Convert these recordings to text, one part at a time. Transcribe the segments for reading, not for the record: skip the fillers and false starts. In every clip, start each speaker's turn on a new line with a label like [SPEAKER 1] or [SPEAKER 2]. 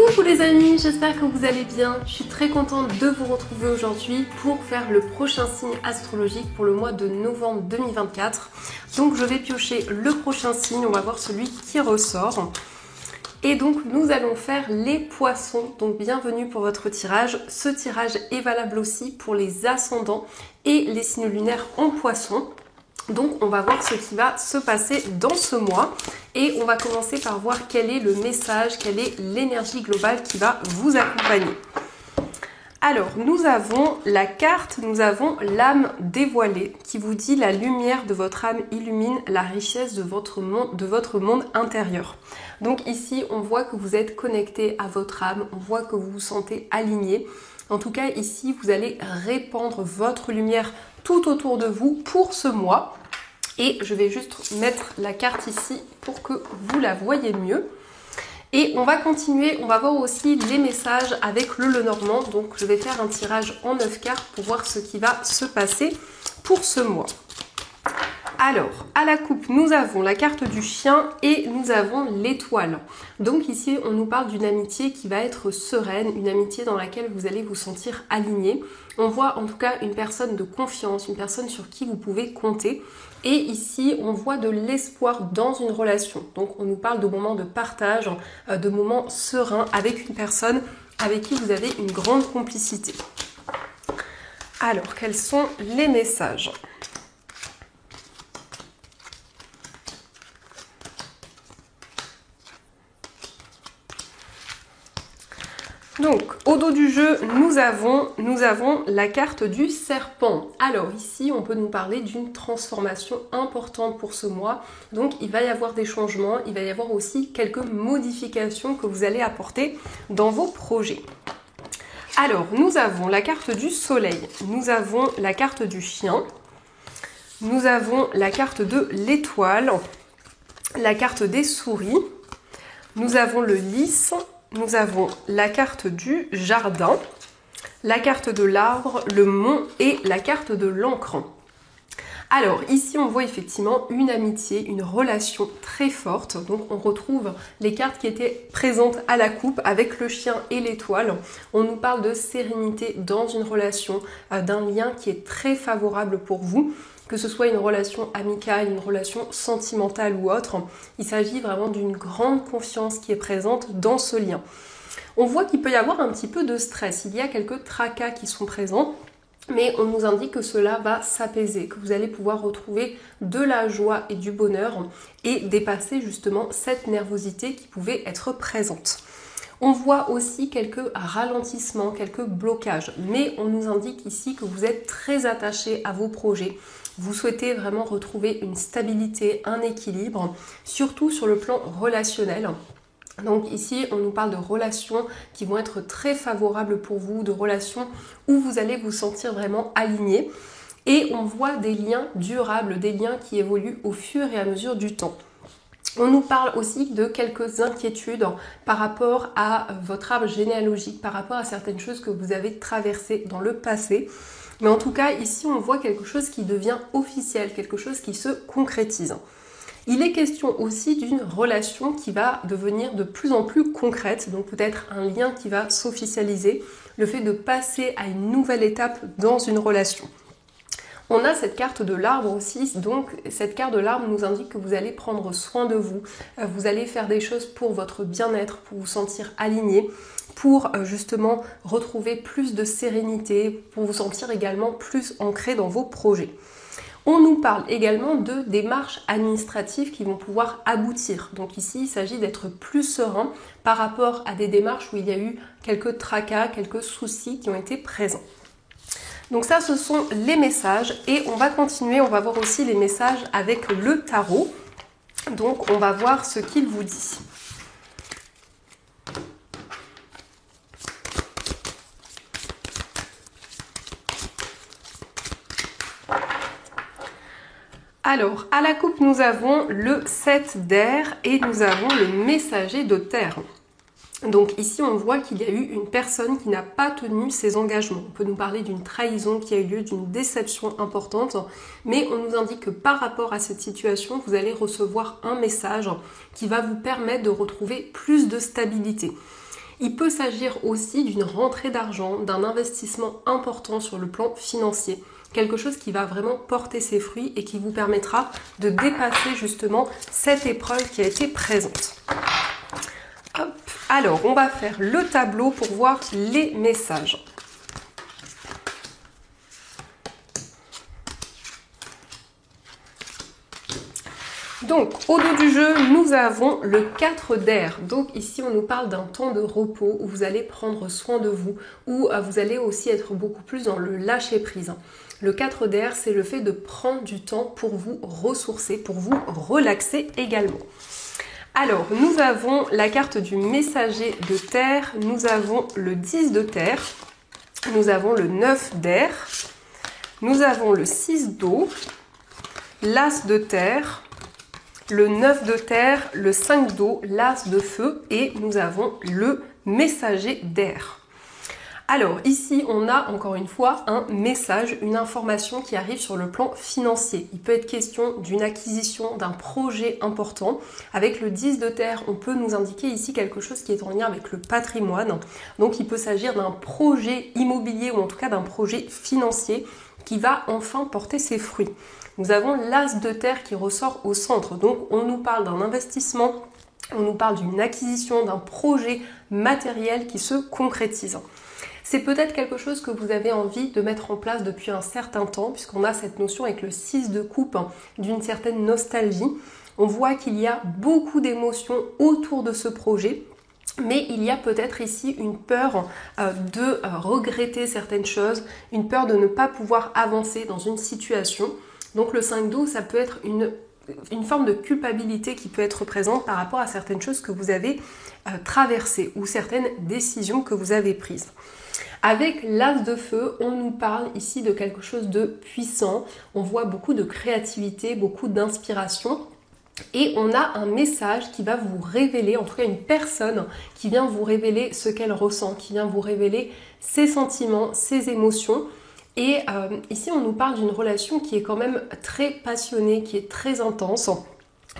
[SPEAKER 1] Coucou les amis, j'espère que vous allez bien. Je suis très contente de vous retrouver aujourd'hui pour faire le prochain signe astrologique pour le mois de novembre 2024. Donc je vais piocher le prochain signe, on va voir celui qui ressort. Et donc nous allons faire les poissons, donc bienvenue pour votre tirage. Ce tirage est valable aussi pour les ascendants et les signes lunaires en poissons. Donc on va voir ce qui va se passer dans ce mois et on va commencer par voir quel est le message, quelle est l'énergie globale qui va vous accompagner. Alors nous avons la carte, nous avons l'âme dévoilée qui vous dit la lumière de votre âme illumine la richesse de votre monde intérieur. Donc ici on voit que vous êtes connecté à votre âme, on voit que vous vous sentez aligné. En tout cas ici vous allez répandre votre lumière tout autour de vous pour ce mois. Et je vais juste mettre la carte ici pour que vous la voyez mieux. Et on va continuer, on va voir aussi les messages avec le Lenormand. Donc je vais faire un tirage en 9 cartes pour voir ce qui va se passer pour ce mois. Alors, à la coupe, nous avons la carte du chien et nous avons l'étoile. Donc ici, on nous parle d'une amitié qui va être sereine, une amitié dans laquelle vous allez vous sentir aligné. On voit en tout cas une personne de confiance, une personne sur qui vous pouvez compter. Et ici, on voit de l'espoir dans une relation. Donc on nous parle de moments de partage, de moments sereins avec une personne avec qui vous avez une grande complicité. Alors, quels sont les messages ? Donc, au dos du jeu, nous avons la carte du serpent. Alors ici, on peut nous parler d'une transformation importante pour ce mois. Donc, il va y avoir des changements, il va y avoir aussi quelques modifications que vous allez apporter dans vos projets. Alors, nous avons la carte du soleil, nous avons la carte du chien, nous avons la carte de l'étoile, la carte des souris, nous avons le lys, nous avons la carte du jardin, la carte de l'arbre, le mont et la carte de l'encre. Alors ici on voit effectivement une amitié, une relation très forte. Donc on retrouve les cartes qui étaient présentes à la coupe avec le chien et l'étoile. On nous parle de sérénité dans une relation, d'un lien qui est très favorable pour vous. Que ce soit une relation amicale, une relation sentimentale ou autre, il s'agit vraiment d'une grande confiance qui est présente dans ce lien. On voit qu'il peut y avoir un petit peu de stress, il y a quelques tracas qui sont présents, mais on nous indique que cela va s'apaiser, que vous allez pouvoir retrouver de la joie et du bonheur et dépasser justement cette nervosité qui pouvait être présente. On voit aussi quelques ralentissements, quelques blocages, mais on nous indique ici que vous êtes très attaché à vos projets. Vous souhaitez vraiment retrouver une stabilité, un équilibre, surtout sur le plan relationnel. Donc ici, on nous parle de relations qui vont être très favorables pour vous, de relations où vous allez vous sentir vraiment aligné. Et on voit des liens durables, des liens qui évoluent au fur et à mesure du temps. On nous parle aussi de quelques inquiétudes par rapport à votre arbre généalogique, par rapport à certaines choses que vous avez traversées dans le passé. Mais en tout cas, ici, on voit quelque chose qui devient officiel, quelque chose qui se concrétise. Il est question aussi d'une relation qui va devenir de plus en plus concrète, donc peut-être un lien qui va s'officialiser, le fait de passer à une nouvelle étape dans une relation. On a cette carte de l'arbre aussi, donc cette carte de l'arbre nous indique que vous allez prendre soin de vous, vous allez faire des choses pour votre bien-être, pour vous sentir aligné, pour justement retrouver plus de sérénité, pour vous sentir également plus ancré dans vos projets. On nous parle également de démarches administratives qui vont pouvoir aboutir. Donc ici, il s'agit d'être plus serein par rapport à des démarches où il y a eu quelques tracas, quelques soucis qui ont été présents. Donc ça, ce sont les messages et on va continuer, on va voir aussi les messages avec le tarot. Donc on va voir ce qu'il vous dit. Alors, à la coupe, nous avons le 7 d'air et nous avons le messager de terre. Donc ici, on voit qu'il y a eu une personne qui n'a pas tenu ses engagements. On peut nous parler d'une trahison qui a eu lieu, d'une déception importante, mais on nous indique que par rapport à cette situation, vous allez recevoir un message qui va vous permettre de retrouver plus de stabilité. Il peut s'agir aussi d'une rentrée d'argent, d'un investissement important sur le plan financier. Quelque chose qui va vraiment porter ses fruits et qui vous permettra de dépasser justement cette épreuve qui a été présente. Hop. Alors, on va faire le tableau pour voir les messages. Donc, au dos du jeu, nous avons le 4 d'air. Donc ici, on nous parle d'un temps de repos où vous allez prendre soin de vous, où vous allez aussi être beaucoup plus dans le lâcher-prise. Le 4 d'air, c'est le fait de prendre du temps pour vous ressourcer, pour vous relaxer également. Alors, nous avons la carte du messager de terre, nous avons le 10 de terre, nous avons le 9 d'air, nous avons le 6 d'eau, l'as de terre, le 9 de terre, le 5 d'eau, l'as de feu et nous avons le messager d'air. Alors ici, on a encore une fois un message, une information qui arrive sur le plan financier. Il peut être question d'une acquisition, d'un projet important. Avec le 10 de terre, on peut nous indiquer ici quelque chose qui est en lien avec le patrimoine. Donc il peut s'agir d'un projet immobilier ou en tout cas d'un projet financier qui va enfin porter ses fruits. Nous avons l'as de terre qui ressort au centre. Donc on nous parle d'un investissement, on nous parle d'une acquisition, d'un projet matériel qui se concrétise. C'est peut-être quelque chose que vous avez envie de mettre en place depuis un certain temps, puisqu'on a cette notion avec le 6 de coupe d'une certaine nostalgie. On voit qu'il y a beaucoup d'émotions autour de ce projet. Mais il y a peut-être ici une peur de regretter certaines choses, une peur de ne pas pouvoir avancer dans une situation. Donc le 5 d'eau, ça peut être une forme de culpabilité qui peut être présente par rapport à certaines choses que vous avez traversées ou certaines décisions que vous avez prises. Avec l'as de feu, on nous parle ici de quelque chose de puissant. On voit beaucoup de créativité, beaucoup d'inspiration. Et on a un message qui va vous révéler, en tout cas une personne qui vient vous révéler ce qu'elle ressent, qui vient vous révéler ses sentiments, ses émotions. Et ici, on nous parle d'une relation qui est quand même très passionnée, qui est très intense,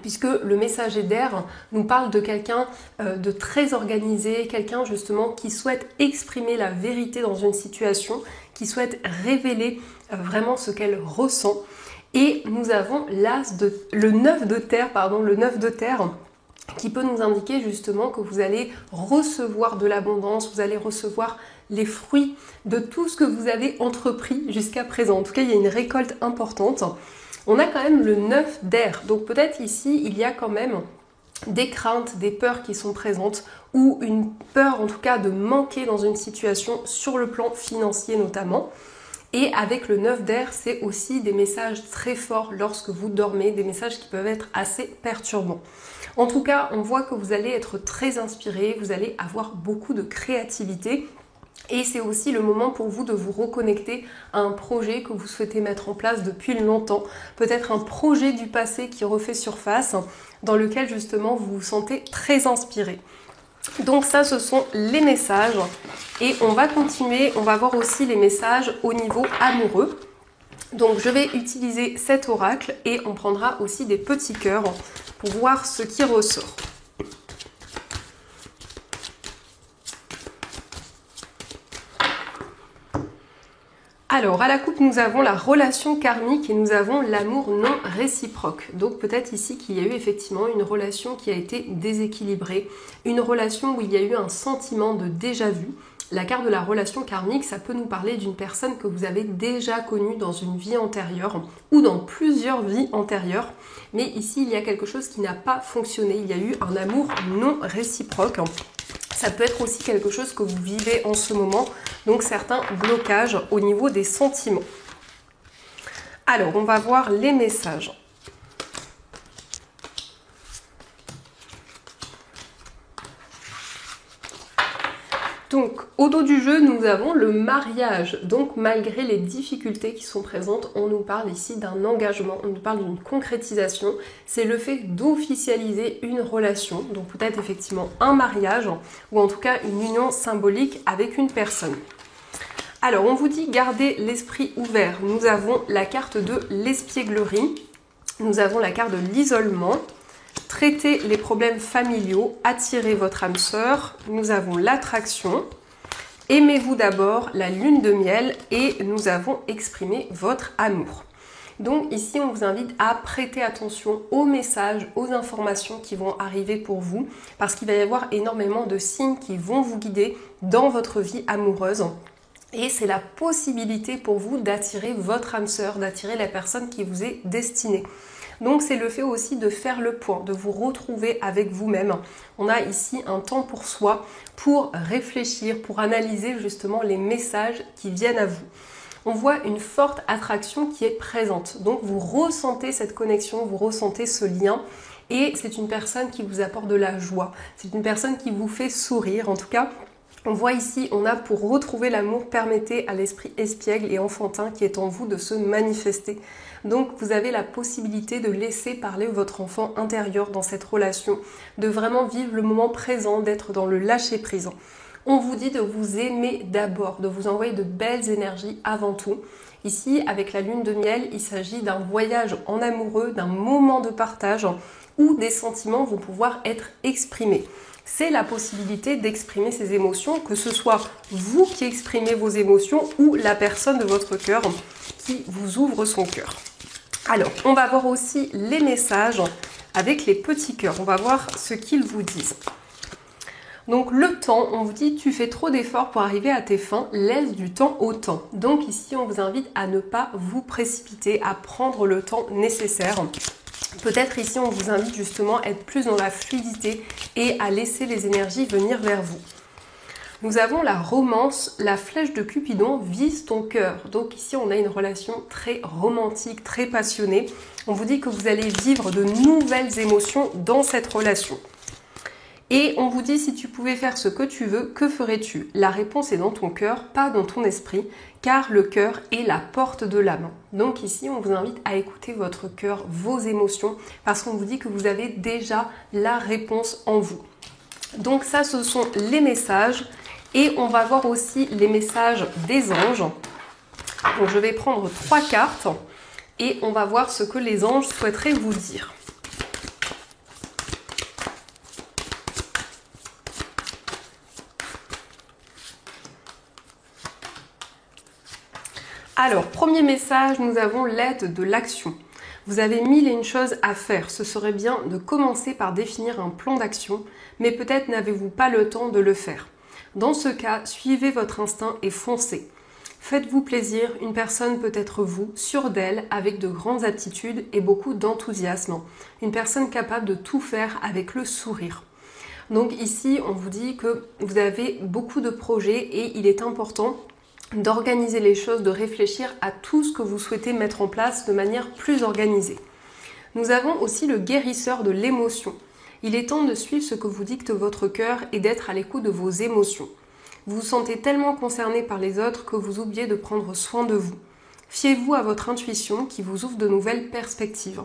[SPEAKER 1] puisque le messager d'air nous parle de quelqu'un de très organisé, quelqu'un justement qui souhaite exprimer la vérité dans une situation, qui souhaite révéler vraiment ce qu'elle ressent. Et nous avons le 9 de terre, qui peut nous indiquer justement que vous allez recevoir de l'abondance, vous allez recevoir les fruits de tout ce que vous avez entrepris jusqu'à présent. En tout cas, il y a une récolte importante. On a quand même le 9 d'air, donc peut-être ici, il y a quand même des craintes, des peurs qui sont présentes, ou une peur en tout cas de manquer dans une situation sur le plan financier notamment. Et avec le 9 d'air, c'est aussi des messages très forts lorsque vous dormez, des messages qui peuvent être assez perturbants. En tout cas, on voit que vous allez être très inspiré, vous allez avoir beaucoup de créativité. Et c'est aussi le moment pour vous de vous reconnecter à un projet que vous souhaitez mettre en place depuis longtemps. Peut-être un projet du passé qui refait surface, dans lequel justement vous vous sentez très inspiré. Donc ça, ce sont les messages. Et on va continuer, on va voir aussi les messages au niveau amoureux. Donc je vais utiliser cet oracle et on prendra aussi des petits cœurs pour voir ce qui ressort. Alors, à la coupe, nous avons la relation karmique et nous avons l'amour non réciproque. Donc, peut-être ici qu'il y a eu effectivement une relation qui a été déséquilibrée, une relation où il y a eu un sentiment de déjà-vu. La carte de la relation karmique, ça peut nous parler d'une personne que vous avez déjà connue dans une vie antérieure ou dans plusieurs vies antérieures. Mais ici, il y a quelque chose qui n'a pas fonctionné. Il y a eu un amour non réciproque. Ça peut être aussi quelque chose que vous vivez en ce moment, donc certains blocages au niveau des sentiments. Alors, on va voir les messages. Donc, au dos du jeu, nous avons le mariage. Donc, malgré les difficultés qui sont présentes, on nous parle ici d'un engagement, on nous parle d'une concrétisation. C'est le fait d'officialiser une relation, donc peut-être effectivement un mariage, ou en tout cas une union symbolique avec une personne. Alors, on vous dit garder l'esprit ouvert. Nous avons la carte de l'espièglerie, nous avons la carte de l'isolement, Traiter les problèmes familiaux, attirer votre âme sœur. Nous avons l'attraction. Aimez-vous d'abord, la lune de miel et nous avons exprimé votre amour. Donc ici, on vous invite à prêter attention aux messages, aux informations qui vont arriver pour vous parce qu'il va y avoir énormément de signes qui vont vous guider dans votre vie amoureuse. Et c'est la possibilité pour vous d'attirer votre âme sœur, d'attirer la personne qui vous est destinée. Donc c'est le fait aussi de faire le point, de vous retrouver avec vous-même. On a ici un temps pour soi, pour réfléchir, pour analyser justement les messages qui viennent à vous. On voit une forte attraction qui est présente. Donc vous ressentez cette connexion, vous ressentez ce lien. Et c'est une personne qui vous apporte de la joie. C'est une personne qui vous fait sourire. En tout cas, on voit ici, on a pour retrouver l'amour, permettez à l'esprit espiègle et enfantin qui est en vous de se manifester. Donc vous avez la possibilité de laisser parler votre enfant intérieur dans cette relation, de vraiment vivre le moment présent, d'être dans le lâcher-prise. On vous dit de vous aimer d'abord, de vous envoyer de belles énergies avant tout. Ici, avec la lune de miel, il s'agit d'un voyage en amoureux, d'un moment de partage où des sentiments vont pouvoir être exprimés. C'est la possibilité d'exprimer ses émotions, que ce soit vous qui exprimez vos émotions ou la personne de votre cœur qui vous ouvre son cœur. Alors, on va voir aussi les messages avec les petits cœurs. On va voir ce qu'ils vous disent. Donc le temps, on vous dit tu fais trop d'efforts pour arriver à tes fins, laisse du temps au temps. Donc ici, on vous invite à ne pas vous précipiter, à prendre le temps nécessaire. Peut-être ici, on vous invite justement à être plus dans la fluidité et à laisser les énergies venir vers vous. Nous avons la romance, la flèche de Cupidon vise ton cœur. Donc ici, on a une relation très romantique, très passionnée. On vous dit que vous allez vivre de nouvelles émotions dans cette relation. Et on vous dit, si tu pouvais faire ce que tu veux, que ferais-tu? La réponse est dans ton cœur, pas dans ton esprit, car le cœur est la porte de l'âme. Donc ici, on vous invite à écouter votre cœur, vos émotions, parce qu'on vous dit que vous avez déjà la réponse en vous. Donc ça, ce sont les messages. Et on va voir aussi les messages des anges. Donc je vais prendre 3 cartes et on va voir ce que les anges souhaiteraient vous dire. Alors, premier message, nous avons l'aide de l'action. Vous avez 1001 choses à faire. Ce serait bien de commencer par définir un plan d'action, mais peut-être n'avez-vous pas le temps de le faire. Dans ce cas, suivez votre instinct et foncez. Faites-vous plaisir, une personne peut être vous, sûre d'elle, avec de grandes aptitudes et beaucoup d'enthousiasme. Une personne capable de tout faire avec le sourire. Donc ici, on vous dit que vous avez beaucoup de projets et il est important d'organiser les choses, de réfléchir à tout ce que vous souhaitez mettre en place de manière plus organisée. Nous avons aussi le guérisseur de l'émotion. Il est temps de suivre ce que vous dicte votre cœur et d'être à l'écoute de vos émotions. Vous vous sentez tellement concerné par les autres que vous oubliez de prendre soin de vous. Fiez-vous à votre intuition qui vous ouvre de nouvelles perspectives.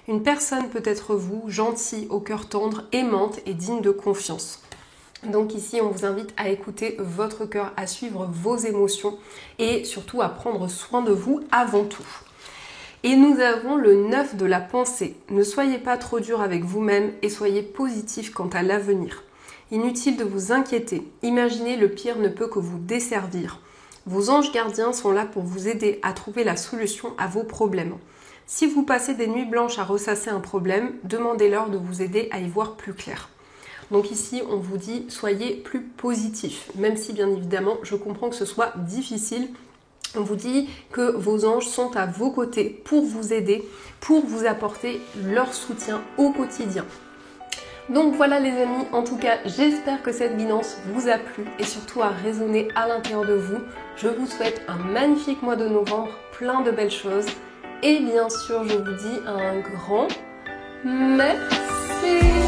[SPEAKER 1] Une personne peut être vous, gentille, au cœur tendre, aimante et digne de confiance. Donc ici, on vous invite à écouter votre cœur, à suivre vos émotions et surtout à prendre soin de vous avant tout. Et nous avons le 9 de la pensée. Ne soyez pas trop dur avec vous-même et soyez positif quant à l'avenir. Inutile de vous inquiéter. Imaginez le pire ne peut que vous desservir. Vos anges gardiens sont là pour vous aider à trouver la solution à vos problèmes. Si vous passez des nuits blanches à ressasser un problème, demandez-leur de vous aider à y voir plus clair. Donc ici, on vous dit, soyez plus positif. Même si, bien évidemment, je comprends que ce soit difficile. On vous dit que vos anges sont à vos côtés pour vous aider, pour vous apporter leur soutien au quotidien. Donc voilà les amis, en tout cas, j'espère que cette guidance vous a plu et surtout a résonné à l'intérieur de vous. Je vous souhaite un magnifique mois de novembre, plein de belles choses. Et bien sûr, je vous dis un grand merci.